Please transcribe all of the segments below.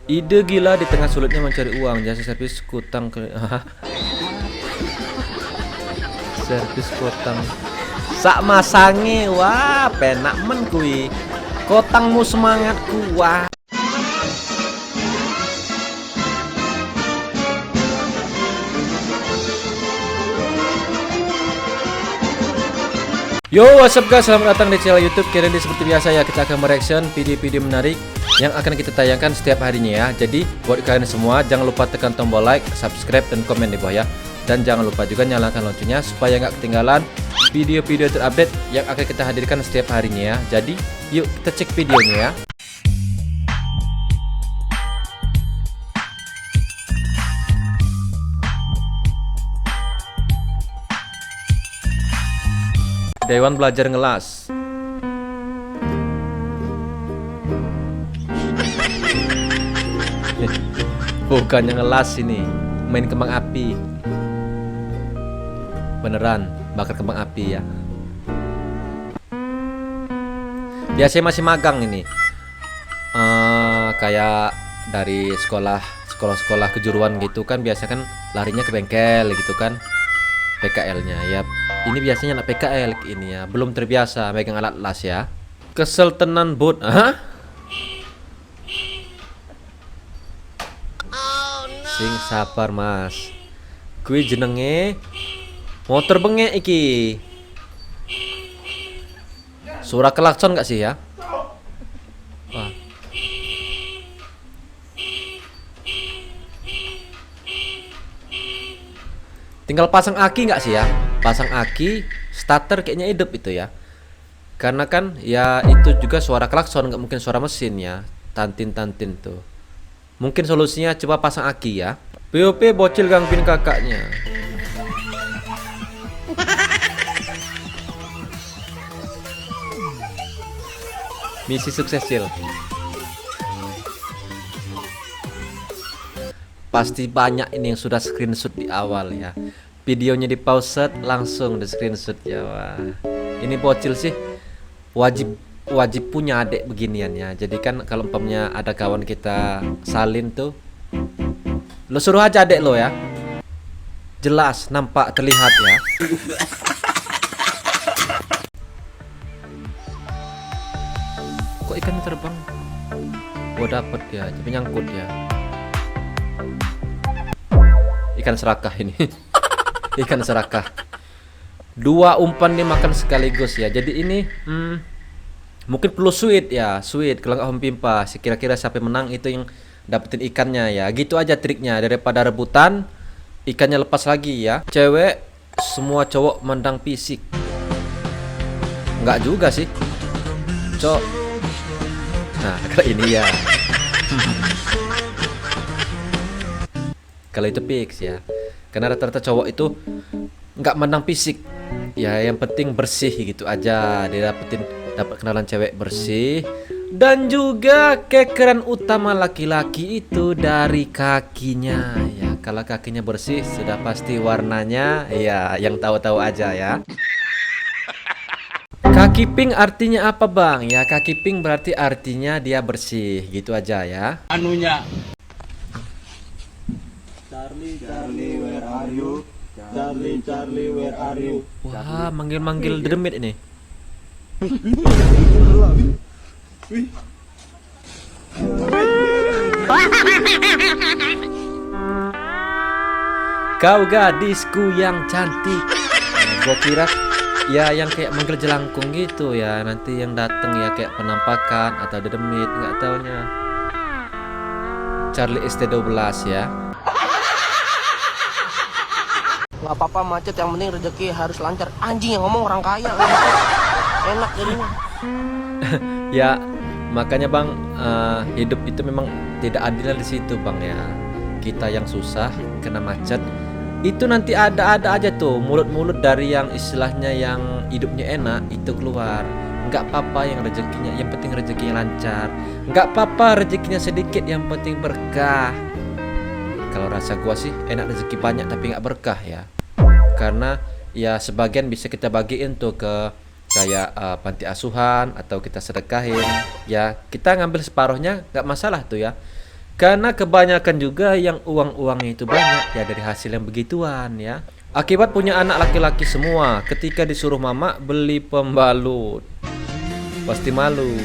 Ide gila di tengah sulitnya mencari uang, jasa servis kutang ke servis kotang sak masange. Wah penak men kui kotangmu semangatku. Wah. Yo, what's up guys, selamat datang di channel YouTube. Kali ini seperti biasa ya, kita akan mereaction video-video menarik yang akan kita tayangkan setiap harinya ya. Jadi buat kalian semua jangan lupa tekan tombol like, subscribe, dan komen di bawah ya. Dan jangan lupa juga nyalakan loncengnya supaya nggak ketinggalan video-video terupdate yang akan kita hadirkan setiap harinya ya. Jadi yuk kita cek videonya ya. Dewan belajar ngelas. Bukannya ngelas ini, main kembang api. Beneran, bakar kembang api ya. Biasanya masih magang ini. Kayak dari sekolah kejuruan gitu kan, biasa kan larinya ke bengkel gitu kan. PKL-nya ya. Ini biasanya anak PKL ini ya, belum terbiasa megang alat las ya. Kesel tenan bot. Hah? Sing sabar mas. Kui jenenge motor bengek iki. Suara klakson gak sih ya? Wah. Tinggal pasang aki nggak sih ya? Pasang aki, starter kayaknya hidup itu ya. Karena kan ya itu juga suara klakson, nggak mungkin suara mesin ya. Tantin tuh. Mungkin solusinya coba pasang aki ya. POP bocil gangguin kakaknya. Misi sukses Sil. Pasti banyak ini yang sudah screenshot di awal ya. Videonya di pause langsung di screenshot ya. Wah. Ini bocil sih wajib punya adik beginian ya. Jadi kan kalau umpamanya ada kawan kita salin tuh, lo suruh aja adik lo ya. Jelas, nampak, terlihat ya. Kok ikan terbang? Gua dapet ya, tapi nyangkut ya. Ikan serakah ini. Ikan serakah. Dua umpan dimakan sekaligus ya. Jadi ini mungkin perlu sweet ya. Sweet kalau nggak pimpa. Kira-kira siapa yang menang itu yang dapetin ikannya ya. Gitu aja triknya. Daripada rebutan, ikannya lepas lagi ya. Cewek semua cowok mandang fisik. Nggak juga sih. Cok. Nah kalau ini ya. Kalau itu fix ya, karena rata-rata cowok itu nggak mandang fisik ya, yang penting bersih gitu aja. Dia dapat kenalan cewek bersih. Dan juga kekeran utama laki-laki itu dari kakinya ya. Kalau kakinya bersih sudah pasti warnanya ya, yang tahu-tahu aja ya. Kaki pink artinya apa bang? Ya kaki pink berarti artinya dia bersih gitu aja ya. Anunya Charlie, where are you? Charlie, where are you? Wah, manggil-manggil demit ini. Kau gadisku yang cantik. Gua kira ya yang kayak manggil jelangkung gitu ya. Nanti yang dateng ya kayak penampakan atau demit, nggak taunya. Charlie ST12 ya. Nggak apa-apa macet, yang penting rezeki harus lancar. Anjing yang ngomong orang kaya. Enak jadinya. Ya makanya bang, hidup itu memang tidak adil di situ bang ya. Kita yang susah kena macet itu nanti ada aja tuh mulut-mulut dari yang istilahnya yang hidupnya enak itu keluar. Nggak apa-apa yang rezekinya, yang penting rezekinya lancar. Nggak apa-apa rezekinya sedikit, yang penting berkah. Kalau rasa gua sih enak rezeki banyak tapi nggak berkah ya. Karena ya sebagian bisa kita bagiin tuh ke kayak panti asuhan atau kita sedekahin. Ya kita ngambil separuhnya nggak masalah tuh ya. Karena kebanyakan juga yang uang-uangnya itu banyak ya dari hasil yang begituan ya. Akibat punya anak laki-laki semua, ketika disuruh mama beli pembalut, pasti malu.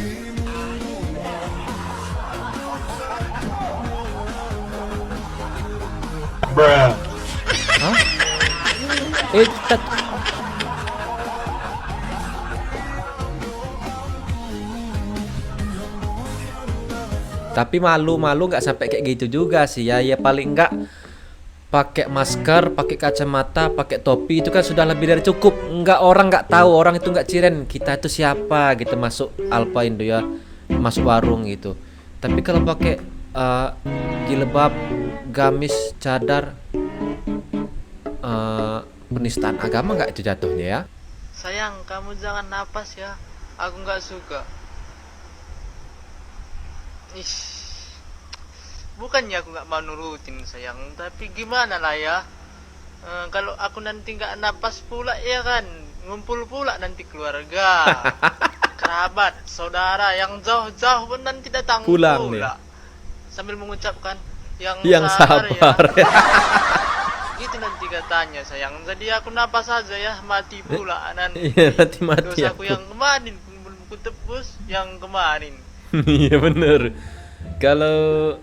Bruh. Hah? Tat. Tapi malu-malu nggak sampai kayak gitu juga sih ya. Ya paling nggak pakai masker, pakai kacamata, pakai topi itu kan sudah lebih dari cukup. Orang nggak tahu, orang itu nggak ciren kita itu siapa gitu masuk Alfa Indo ya, masuk warung gitu. Tapi kalau pakai jilbab, gamis, cadar, penistaan agama nggak itu jatuhnya ya? Sayang, kamu jangan napas ya. Aku nggak suka. Ish. Bukannya aku nggak mau nurutin sayang, tapi gimana lah ya. Kalau aku nanti nggak napas pula ya kan, ngumpul pula nanti keluarga, kerabat, saudara yang jauh-jauh pun nanti datang Pulang pula. Sambil mengucapkan yang sabar ya. Gitu nanti katanya sayang. Jadi aku napas saja ya, mati pula nanti. Iya, mati Dosaku yang kemarin belum ku tebus yang kemarin. Iya bener. Kalau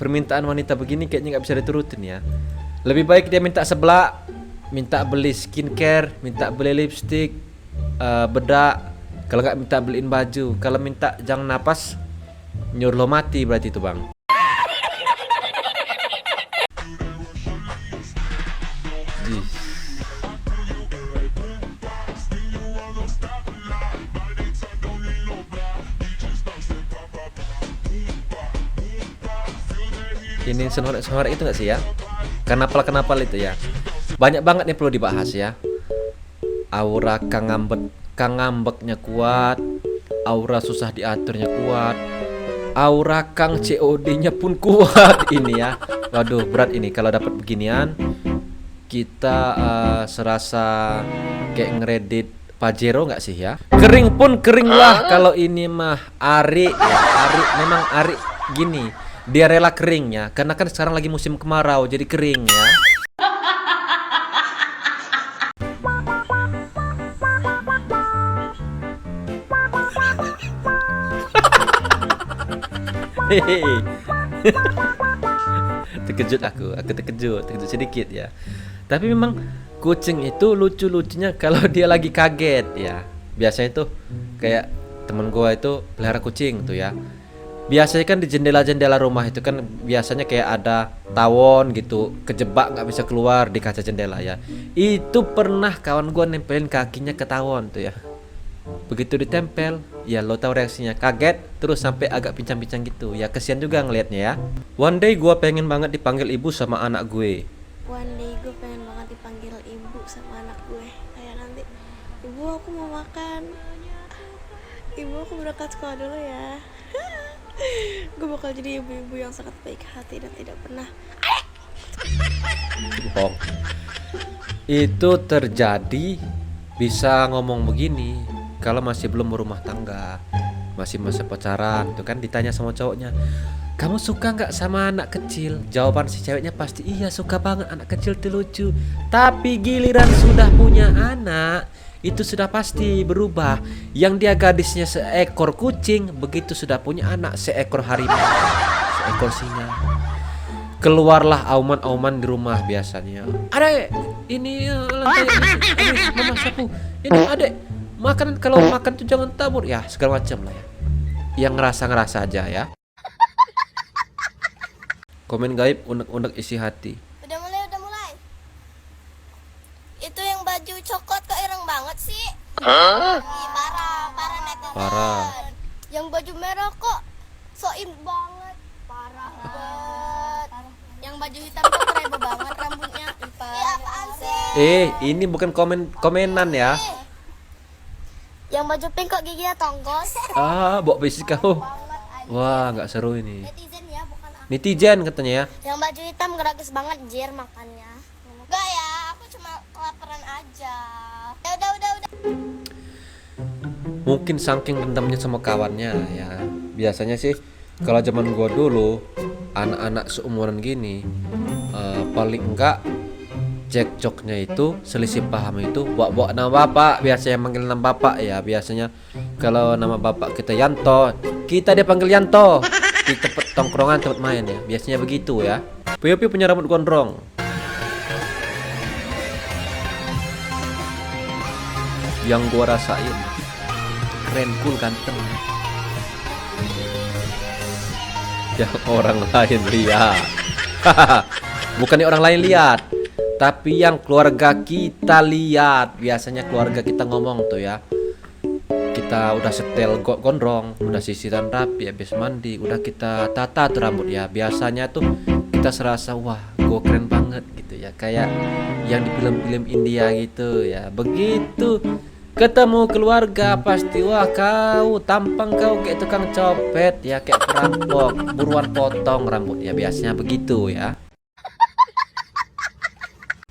permintaan wanita begini kayaknya nggak bisa diturutin ya. Lebih baik dia minta seblak, minta beli skincare, minta beli lipstick, bedak. Kalau nggak minta beliin baju. Kalau minta jangan napas, nyuruh lo mati berarti itu bang. Jih. Ini sonorak itu gak sih ya? Kenapal itu ya. Banyak banget nih perlu dibahas ya. Aura Kang Ngambeknya kuat, aura susah diaturnya kuat, aura Kang COD-nya pun kuat ini ya. Waduh berat ini kalau dapat beginian. Kita serasa kayak ngeredit Pajero nggak sih ya? Kering pun kering lah kalau ini mah Ari ya. Memang Ari gini. Dia rela keringnya karena kan sekarang lagi musim kemarau jadi kering ya. Hehehe. Terkejut aku terkejut sedikit ya. Tapi memang kucing itu lucu-lucunya kalau dia lagi kaget ya. Biasanya tuh kayak temen gua itu pelihara kucing tuh ya. Biasanya kan di jendela-jendela rumah itu kan biasanya kayak ada tawon gitu, kejebak nggak bisa keluar di kaca jendela ya. Itu pernah kawan gua nempelin kakinya ke tawon tuh ya. Begitu ditempel, ya lo tahu reaksinya, kaget terus sampai agak pincang-pincang gitu. Ya kesian juga ngelihatnya ya. One day gua pengen banget dipanggil ibu sama anak gue. One day gue pengen banget dipanggil ibu sama anak gue. Kayak nanti, ibu aku mau makan. Ibu aku berangkat sekolah dulu ya. Gue bakal jadi ibu-ibu yang sangat baik hati dan tidak pernah Oh. Itu terjadi bisa ngomong begini kalau masih belum berumah tangga, masih masa pacaran tuh kan, ditanya sama cowoknya, kamu suka nggak sama anak kecil? Jawaban si ceweknya pasti iya, suka banget, anak kecil tuh lucu. Tapi giliran sudah punya anak, itu sudah pasti berubah. Yang dia gadisnya seekor kucing, begitu sudah punya anak seekor harimau, seekor singa. Keluarlah auman-auman di rumah biasanya. Adek, ini lantai ini mama sapu. Ini adek, makan kalau makan tuh jangan tabur ya, segala macam lah ya. Yang ngerasa aja ya. Komen gaib unek-unek isi hati. Udah mulai. Itu yang baju coklat kok ireng banget sih. Ih, parah netizen. Parah. Yang baju merah kok soin banget. Parah banget. Yang baju hitam kok keren banget rambutnya. Iya, apaan sih? Ini bukan komenan ya. Yang baju pink kok giginya tonggos. Bawa besi kau. Wah, nggak seru ini. Netizen ya, bukan aku. Netizen katanya ya. Yang baju hitam gratis banget jir makannya. Enggak ya, aku cuma kelaparan aja. Ya udah. Mungkin saking dendamnya sama kawannya ya. Biasanya sih Kalau zaman gua dulu, anak-anak seumuran gini, paling enggak cekcoknya itu, selisih paham itu bawa nama bapak. Biasanya manggil nama bapak ya. Biasanya kalau nama bapak kita Yanto, kita dia panggil Yanto di tempat tongkrongan, tempat main ya. Biasanya begitu ya. Pio punya rambut gondrong. Yang gua rasain keren, cool, ganteng. Yang orang lain lihat. Bukannya orang lain lihat, tapi yang keluarga kita lihat. Biasanya keluarga kita ngomong tuh ya, kita udah setel gondrong, udah sisiran rapi, habis mandi, udah kita tata tuh rambut ya. Biasanya tuh kita serasa wah, gue keren banget gitu ya, kayak yang di film-film India gitu ya. Begitu ketemu keluarga pasti wah, kau tampang kau kayak tukang copet ya, kayak perampok, buruan potong rambut ya. Biasanya begitu ya.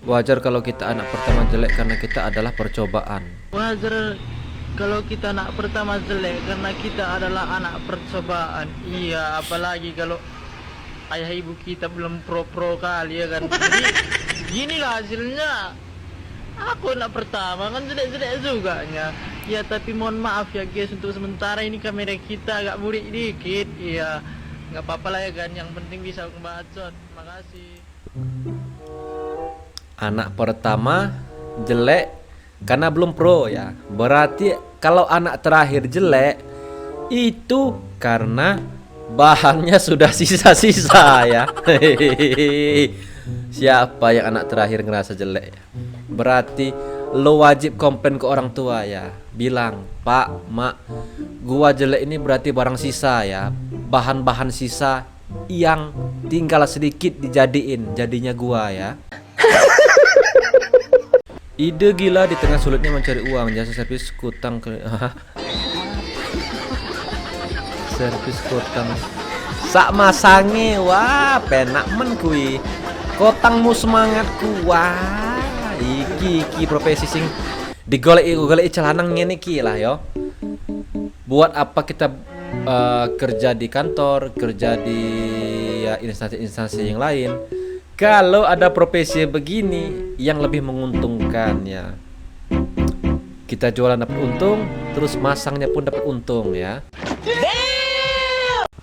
Wajar kalau kita anak pertama jelek karena kita adalah percobaan. Wajar kalau kita anak pertama jelek karena kita adalah anak percobaan. Iya, apalagi kalau ayah ibu kita belum pro kali ya kan. Jadi ginilah hasilnya. Aku anak pertama kan jelek-jelek juga nya. Ya tapi mohon maaf ya guys, untuk sementara ini kamera kita agak burik dikit. Iya, nggak apa-apa lah ya kan. Yang penting bisa ngebacot. Makasih. Anak pertama jelek karena belum pro ya. Berarti kalau anak terakhir jelek itu karena bahannya sudah sisa-sisa ya. Siapa yang anak terakhir ngerasa jelek ya? Berarti lo wajib komplain ke orang tua ya. Bilang, Pak, Mak, gua jelek ini berarti barang sisa ya. Bahan-bahan sisa yang tinggal sedikit dijadiin jadinya gua ya. Ide gila di tengah sulitnya mencari uang, jasa servis kutang ke servis kutang sak masange. Wah, penak men kui. Kotangmu semangatku. Wah, iki profesi sing digoleki celanang ngene iki lah yo. Buat apa kita kerja di kantor, kerja di ya instansi-instansi yang lain kalau ada profesi begini yang lebih menguntungkan ya. Kita jualan dapat untung, terus masangnya pun dapat untung ya.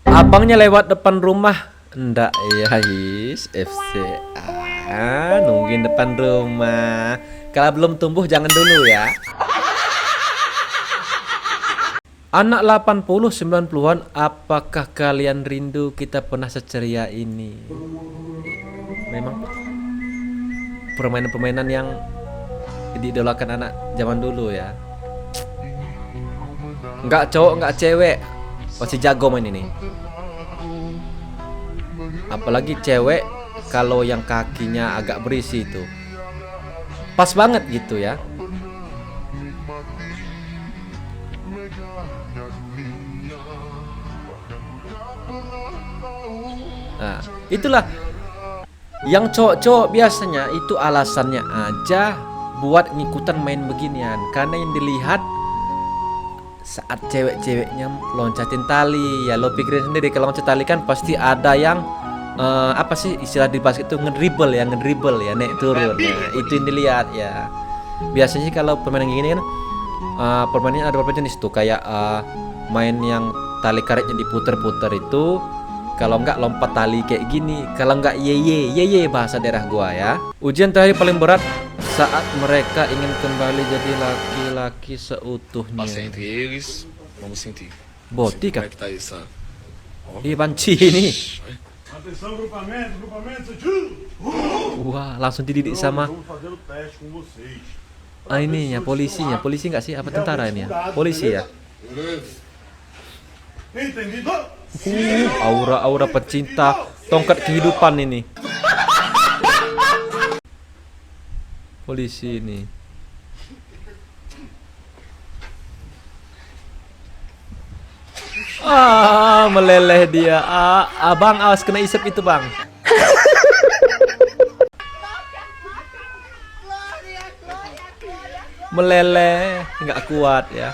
Abangnya lewat depan rumah, ndak ya his FCA, nungguin depan rumah. Kalau belum tumbuh jangan dulu ya. Anak 80 90-an, apakah kalian rindu kita pernah seceria ini? Memang permainan-permainan yang diidolakan anak zaman dulu ya. Enggak cowok, enggak cewek, pasti jago main ini. Apalagi cewek, kalau yang kakinya agak berisi itu pas banget gitu ya. Nah, itulah yang cowok-cowok biasanya itu alasannya aja buat ngikutan main beginian. Karena yang dilihat saat cewek-ceweknya loncatin tali, ya lo pikirin sendiri, kalau loncat tali kan pasti ada yang apa sih istilah di basket itu ngedribble ya, naik turun. Nah, itu yang dilihat ya. Biasanya sih kalau permainan gini kan permainannya ada beberapa jenis tuh, kayak main yang tali karetnya diputer-puter itu. Kalau enggak lompat tali kayak gini, kalau enggak ye bahasa daerah gua ya. Ujian terakhir paling berat saat mereka ingin kembali jadi laki-laki seutuhnya. Passei entre eles, vamos sentir. Boti Como kah? é que tá essa? Ih, banci ini. Atenção, grupamento, tio! Wah, langsung dididik sama Vamos fazer o teste com vocês. ininya, polisinya. Polisi enggak sih? Apa tentara ini ya? Polisi ya? Entendido? Aura-aura pecinta tongkat kehidupan ini. Polisi ini. Meleleh dia. Abang, awas kena isep itu, Bang. Meleleh, nggak kuat ya.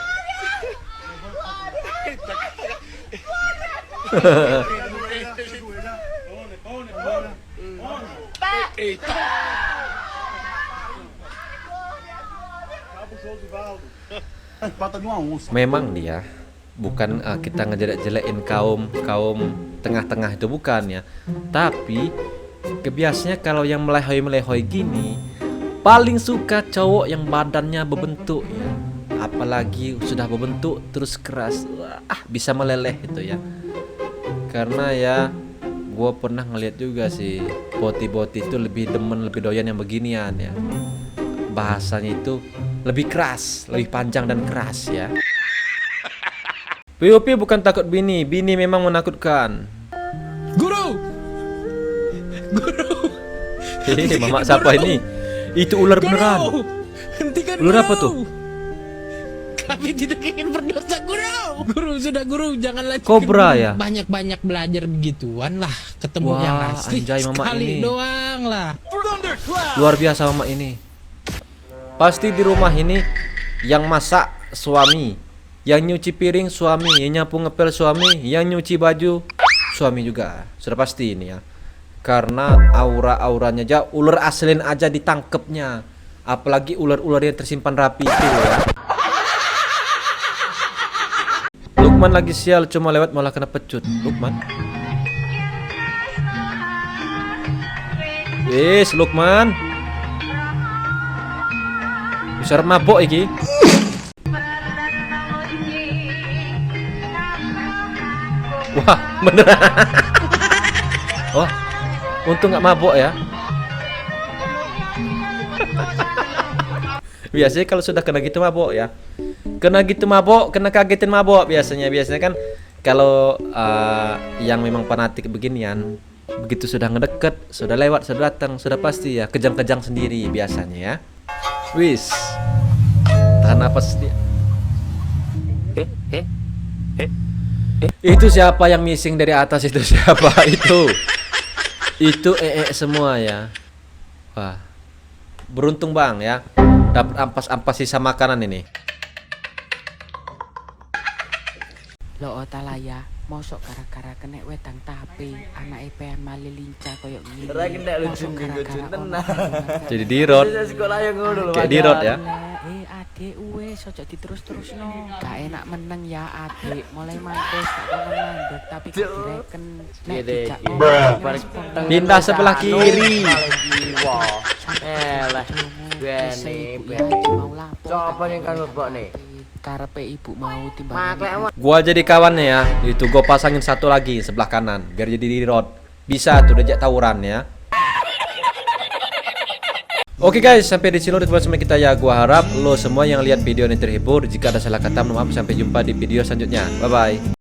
Memang dia bukan kita ngejelek-jelekin kaum tengah-tengah itu, bukan ya. Tapi kebiasaannya kalau yang melehoi-melehoi gini paling suka cowok yang badannya berbentuk ya. Apalagi sudah berbentuk terus keras, wah, bisa meleleh itu ya. Karena ya gue pernah ngeliat juga sih, boti-boti itu lebih demen, lebih doyan yang beginian ya. Bahasanya itu lebih keras, lebih panjang dan keras ya. POP bukan takut bini, bini memang menakutkan. Guru. Hehehe, mama siapa ini? Itu ular beneran. Hentikan Ular apa tuh? Kami tidak ingin berdosa, Guru. Guru, sudah Guru, jangan lanjutkan. Kobra ya? Banyak-banyak belajar begituan lah, ketemu Wah, yang asli. anjay, mama sekali ini. doang lah. Luar biasa mama ini. Pasti di rumah ini yang masak suami, yang nyuci piring suami, yang nyapu ngepel suami, yang nyuci baju suami juga. Sudah pasti ini ya. Karena aura-auranya aja ular aslin aja ditangkepnya. Apalagi ular-ular yang tersimpan rapi itu ya. Lukman lagi sial, cuma lewat malah kena pecut. Lukman. Wis, Lukman. Bisa mabok iki. Wah, beneran. Wah, untung nggak mabok ya. Biasanya kalau sudah kena gitu mabok ya. Kena gitu mabok, kena kagetin mabok biasanya. Biasanya kan kalau yang memang fanatik beginian, begitu sudah ngedeket, sudah lewat, sudah datang, sudah pasti ya kejang-kejang sendiri biasanya ya. Wis. Tahan napas dia. Itu siapa yang missing dari atas itu? Siapa itu? Itu semua ya. Wah. Beruntung Bang ya. Dapat ampas-ampas sisa makanan ini. Lo otalaya, mosok gara-gara kena wedang tapi anak EPN mali lincah koyok gini. Mosok gara-gara Jadi dirot. Kayak dirot ya. Adik wes ojo diterus-terus no. Gak enak meneng ya adik. Mulai mampus gak kongen mandek tapi gak direken. Nek dijak ngomong, Pindah sebelah kiri. mau lapor. Coba yang kan bebok nih. Karepe ibu mau timbang. Gua jadi kawannya ya. Itu gua pasangin satu lagi sebelah kanan biar jadi dirot. Bisa tuh diajak tawuran ya. Oke guys, sampai di sini udah bersama kita ya. Gua harap lo semua yang lihat video ini terhibur. Jika ada salah kata, mohon maaf. Sampai jumpa di video selanjutnya. Bye bye.